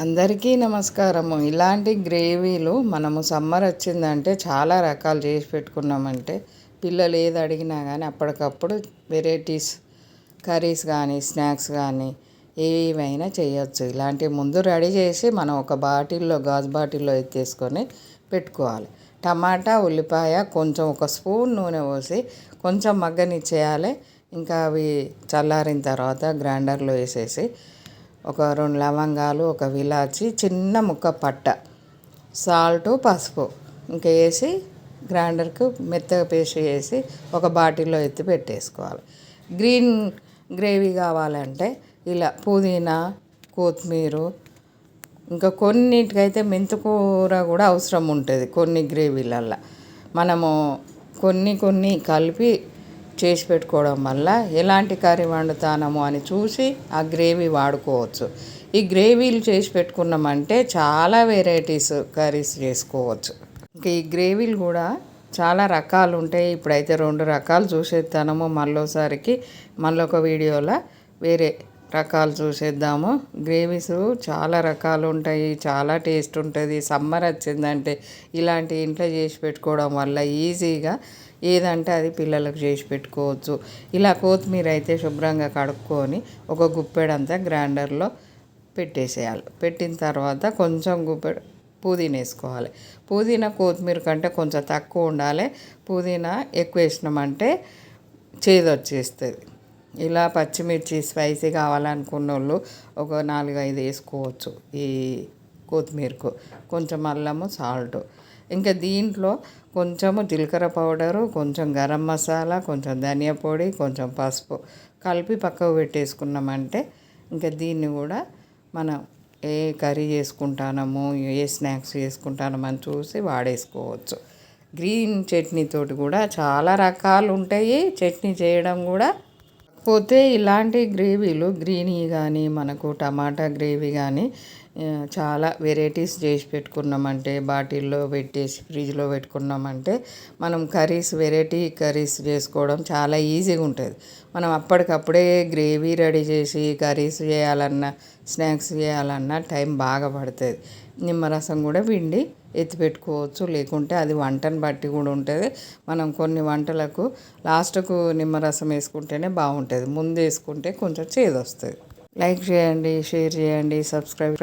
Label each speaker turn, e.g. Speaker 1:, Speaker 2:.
Speaker 1: అందరికీ నమస్కారము. ఇలాంటి గ్రేవీలు మనము సమ్మర్ వచ్చిందంటే చాలా రకాలు చేసి పెట్టుకున్నామంటే పిల్లలు ఏది అడిగినా కానీ అప్పటికప్పుడు వెరైటీస్ కర్రీస్ కానీ స్నాక్స్ కానీ ఏవైనా చేయొచ్చు. ఇలాంటివి ముందు రెడీ చేసి మనం ఒక బాటిల్లో గాజు బాటిల్లో ఎత్తేసుకొని పెట్టుకోవాలి. టమాటా, ఉల్లిపాయ, కొంచెం ఒక స్పూన్ నూనె పోసి కొంచెం మగ్గనిచ్చేయాలి. ఇంకా అవి చల్లారిన తర్వాత గ్రైండర్లో వేసేసి ఒక 2 లవంగాలు, ఒక విలాచి, చిన్న ముక్క పట్ట, సాల్టు, పసుపు ఇంకా వేసి గ్రైండర్కు మెత్తగా పేస్ట్ చేసి ఒక బాటిల్లో ఎత్తి పెట్టేసుకోవాలి. గ్రీన్ గ్రేవీ కావాలంటే ఇలా పుదీనా, కొత్తిమీర, ఇంకా కొన్నిటికైతే మెంతికూర కూడా అవసరం ఉంటుంది. కొన్ని గ్రేవీలల్లో మనము కొన్ని కలిపి చేసి పెట్టుకోవడం వల్ల ఎలాంటి కర్రీ వండుతానము అని చూసి ఆ గ్రేవీ వాడుకోవచ్చు. ఈ గ్రేవీలు చేసి పెట్టుకున్నామంటే చాలా వెరైటీస్ కర్రీస్ చేసుకోవచ్చు. ఇంకా ఈ గ్రేవీలు కూడా చాలా రకాలు ఉంటాయి. ఇప్పుడైతే 2 రకాలు చూసేద్దాము. మళ్ళీసారికి ఒక వీడియోలో వేరే రకాలు చూసేద్దాము. గ్రేవీస్ చాలా రకాలు ఉంటాయి, చాలా టేస్ట్ ఉంటుంది. సమ్మర్ వచ్చిందంటే ఇలాంటి ఇంట్లో చేసి పెట్టుకోవడం వల్ల ఈజీగా ఏదంటే అది పిల్లలకు చేసి పెట్టుకోవచ్చు. ఇలా కొత్తిమీర అయితే శుభ్రంగా కడుక్కొని ఒక గుప్పెడంతా గ్రైండర్లో పెట్టేసేయాలి. పెట్టిన తర్వాత కొంచెం గుప్పెడు పుదీనా వేసుకోవాలి. పుదీనా కొత్తిమీర కంటే కొంచెం తక్కువ ఉండాలి. పుదీనా ఎక్కువ వేసినామంటే చేదు వచ్చేస్తుంది. ఇలా పచ్చిమిర్చి స్పైసీ కావాలనుకున్న వాళ్ళు ఒక 4-5 వేసుకోవచ్చు. ఈ కొత్తిమీరకు కొంచెం అల్లము, సాల్ట్, ఇంకా దీంట్లో కొంచెము జీలకర్ర పౌడరు, కొంచెం గరం మసాలా, కొంచెం ధనియా పొడి, కొంచెం పసుపు కలిపి పక్కకు పెట్టేసుకున్నామంటే ఇంకా దీన్ని కూడా మనం ఏ కర్రీ చేసుకుంటానము, ఏ స్నాక్స్ చేసుకుంటానమని చూసి వాడేసుకోవచ్చు. గ్రీన్ చట్నీతోటి కూడా చాలా రకాలు ఉంటాయి చట్నీ చేయడం కూడా. పోతే ఇలాంటి గ్రేవీలు గ్రీనీ కానీ మనకు టమాటా గ్రేవీ కానీ చాలా వెరైటీస్ చేసి పెట్టుకున్నామంటే బాటిల్లో పెట్టేసి ఫ్రిడ్జ్లో పెట్టుకున్నామంటే మనం వెరైటీ కర్రీస్ చేసుకోవడం చాలా ఈజీగా ఉంటుంది. మనం అప్పటికప్పుడే గ్రేవీ రెడీ చేసి కర్రీస్ చేయాలన్నా స్నాక్స్ చేయాలన్నా టైం బాగా పడుతుంది. నిమ్మరసం కూడా పిండి ఎత్తి పెట్టుకోవచ్చు. లేకుంటే అది వంటను బట్టి కూడా ఉంటుంది. మనం కొన్ని వంటలకు లాస్ట్కు నిమ్మరసం వేసుకుంటేనే బాగుంటుంది. ముందు వేసుకుంటే కొంచెం చేదు వస్తుంది. లైక్ చేయండి, షేర్ చేయండి, సబ్స్క్రైబ్